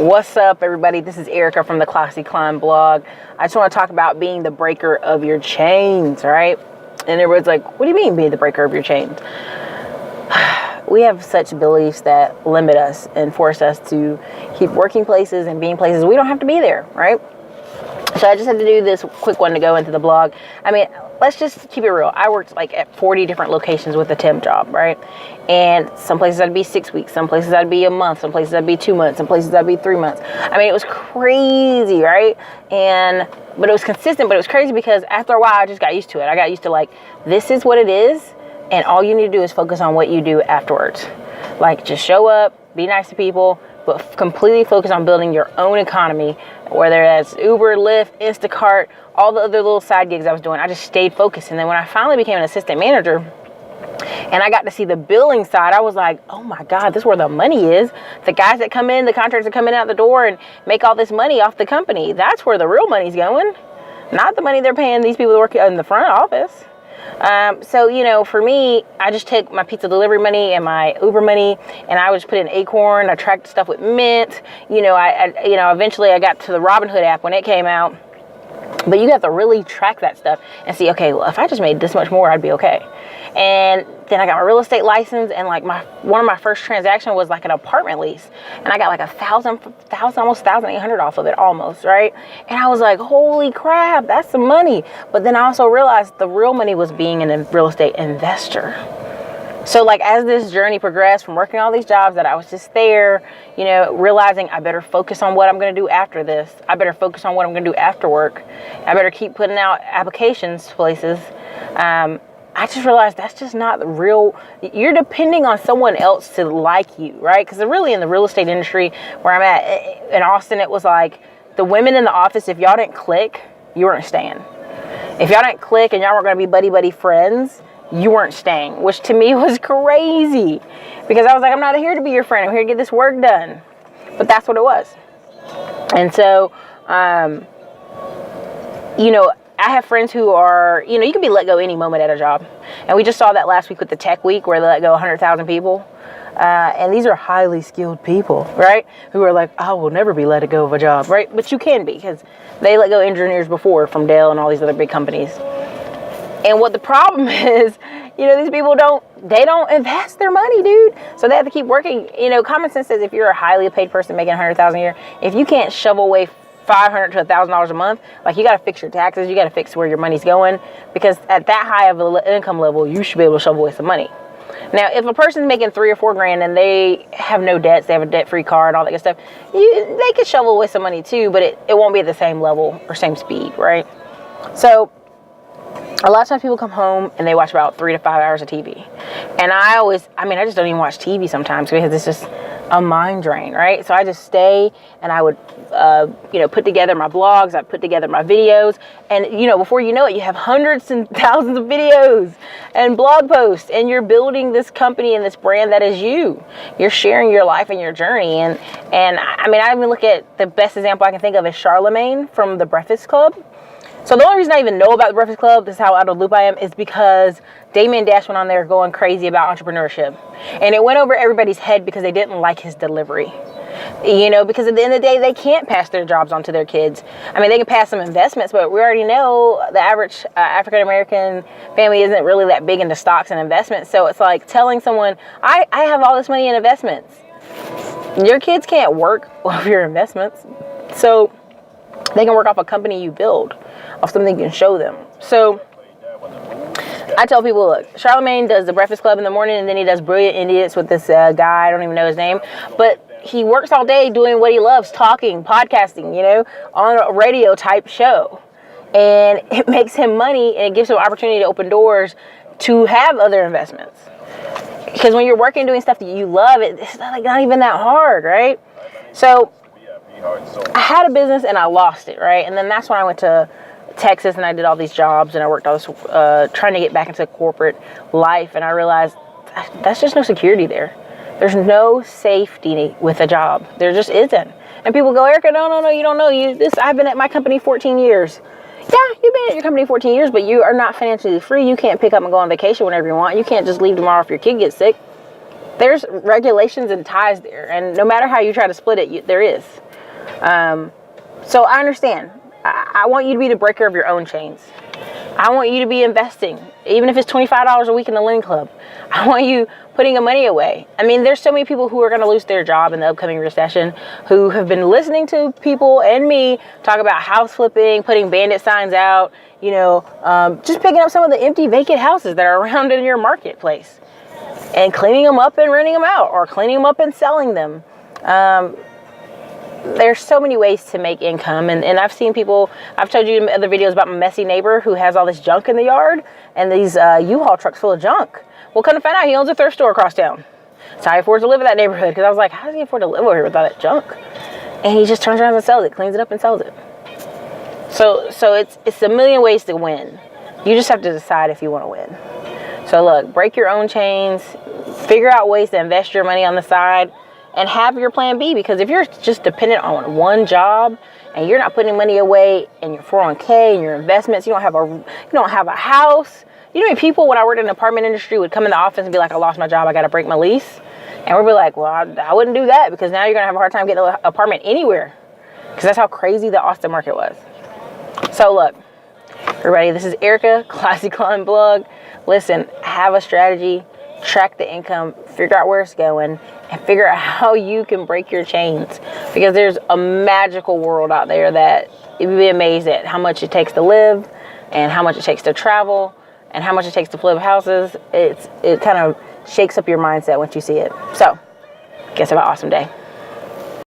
What's up, everybody? This is Erica from the Classy Climb blog. I just want to talk about being the breaker of your chains, right? And everyone's like, what do you mean being the breaker of your chains? We have such beliefs that limit us and force us to keep working places and being places we don't have to be there, right? So I just had to do this quick one to go into the blog. I mean, let's just keep it real. I worked like at 40 different locations with a temp job, right? And some places I'd be 6 weeks, some places I'd be a month, some places I'd be 2 months, some places I'd be 3 months. I mean, it was crazy, right? But it was consistent, but it was crazy because after a while I just got used to it. I got used to like, this is what it is, and all you need to do is focus on what you do afterwards. Like, just show up, be nice to people, but completely focus on building your own economy, whether that's Uber, Lyft, Instacart, all the other little side gigs I was doing. I just stayed focused. And then when I finally became an assistant manager and I got to see the billing side, I was like, oh my God, this is where the money is. The guys that come in, the contractors that come in out the door and make all this money off the company, that's where the real money's going. Not the money they're paying these people that work in the front office. So, you know, for me, I just took my pizza delivery money and my Uber money, and I would just put in Acorn. I tracked stuff with Mint. Eventually I got to the Robinhood app when it came out. But you have to really track that stuff and see, okay, well, if I just made this much more, I'd be okay. And then I got my real estate license, and like one of my first transactions was like an apartment lease, and I got like almost $1,800 off of it, almost, right? And I was like, holy crap, that's some money. But then I also realized the real money was being a real estate investor. So like, as this journey progressed from working all these jobs that I was just there, you know, realizing I better focus on what I'm going to do after this. I better focus on what I'm going to do after work. I better keep putting out applications to places. I just realized that's just not the real. You're depending on someone else to like you, right? Because really in the real estate industry where I'm at in Austin, it was like the women in the office, if y'all didn't click, you weren't staying. If y'all didn't click and y'all weren't going to be buddy friends, you weren't staying, which to me was crazy because I was like, I'm not here to be your friend. I'm here to get this work done. But that's what it was. And so, I have friends who are, you can be let go any moment at a job. And we just saw that last week with the tech week where they let go 100,000 people. And these are highly skilled people, right? Who are like, I will never be let go of a job, right? But you can be, because they let go engineers before from Dell and all these other big companies. And what the problem is, these people don't invest their money, dude. So they have to keep working. Common sense says if you're a highly paid person making $100,000 a year, if you can't shovel away $500 to $1,000 a month, like, you got to fix your taxes, you got to fix where your money's going, because at that high of an income level, you should be able to shovel away some money. Now, if a person's making $3,000 or $4,000 and they have no debts, they have a debt-free car and all that good stuff, they could shovel away some money too, but it won't be at the same level or same speed, right? So a lot of times people come home and they watch about 3 to 5 hours of TV. And I just don't even watch TV sometimes because it's just a mind drain, right? So I just stay and I would, put together my blogs, I put together my videos. And, before you know it, you have hundreds and thousands of videos and blog posts, and you're building this company and this brand that is you. You're sharing your life and your journey. And I even look at the best example I can think of is Charlemagne from The Breakfast Club. So the only reason I even know about The Breakfast Club, this is how out of the loop I am, is because Damien Dash went on there going crazy about entrepreneurship. And it went over everybody's head because they didn't like his delivery. Because at the end of the day, they can't pass their jobs on to their kids. They can pass some investments, but we already know the average African-American family isn't really that big into stocks and investments. So it's like telling someone, I have all this money in investments. Your kids can't work off your investments. So they can work off a company you build, off something you can show them. So I tell people, look, Charlemagne does The Breakfast Club in the morning, and then he does Brilliant Idiots with this guy, I don't even know his name, but he works all day doing what he loves, talking, podcasting, on a radio type show. And it makes him money, and it gives him an opportunity to open doors to have other investments. Because when you're working doing stuff that you love, it's not even that hard, right? So I had a business and I lost it, right? And then that's when I went to Texas and I did all these jobs and I worked all this, trying to get back into corporate life. And I realized that's just no security there. There's no safety with a job. There just isn't. And people go, Erica, no, you don't know. I've been at my company 14 years. Yeah, you've been at your company 14 years, but you are not financially free. You can't pick up and go on vacation whenever you want. You can't just leave tomorrow if your kid gets sick. There's regulations and ties there. And no matter how you try to split it, there is. So I understand. I want you to be the breaker of your own chains. I want you to be investing, even if it's $25 a week in the Lending Club. I want you putting your money away. I mean, there's so many people who are going to lose their job in the upcoming recession who have been listening to people and me talk about house flipping, putting bandit signs out, just picking up some of the empty vacant houses that are around in your marketplace and cleaning them up and renting them out, or cleaning them up and selling them. There's so many ways to make income, and I've seen people, I've told you in other videos about my messy neighbor who has all this junk in the yard and these U-Haul trucks full of junk. Well, come to find out, he owns a thrift store across town. So he affords to live in that neighborhood, because I was like, how does he afford to live over here with all that junk? And he just turns around and sells it, cleans it up and sells it. So it's a million ways to win. You just have to decide if you want to win. So look, break your own chains, figure out ways to invest your money on the side, and have your plan B, because if you're just dependent on one job and you're not putting money away in your 401k and your investments, you don't have a house. People when I worked in the apartment industry would come in the office and be like, I lost my job, I got to break my lease. And we'd be like, well, I wouldn't do that, because now you're going to have a hard time getting an apartment anywhere, because that's how crazy the Austin market was. So look, everybody, this is Erica, Classy Climb Blog. Listen, have a strategy, track the income, figure out where it's going, and figure out how you can break your chains, because there's a magical world out there that you'd be amazed at how much it takes to live, and how much it takes to travel, and how much it takes to flip houses. It kind of shakes up your mindset once you see it. So, guess have an awesome day.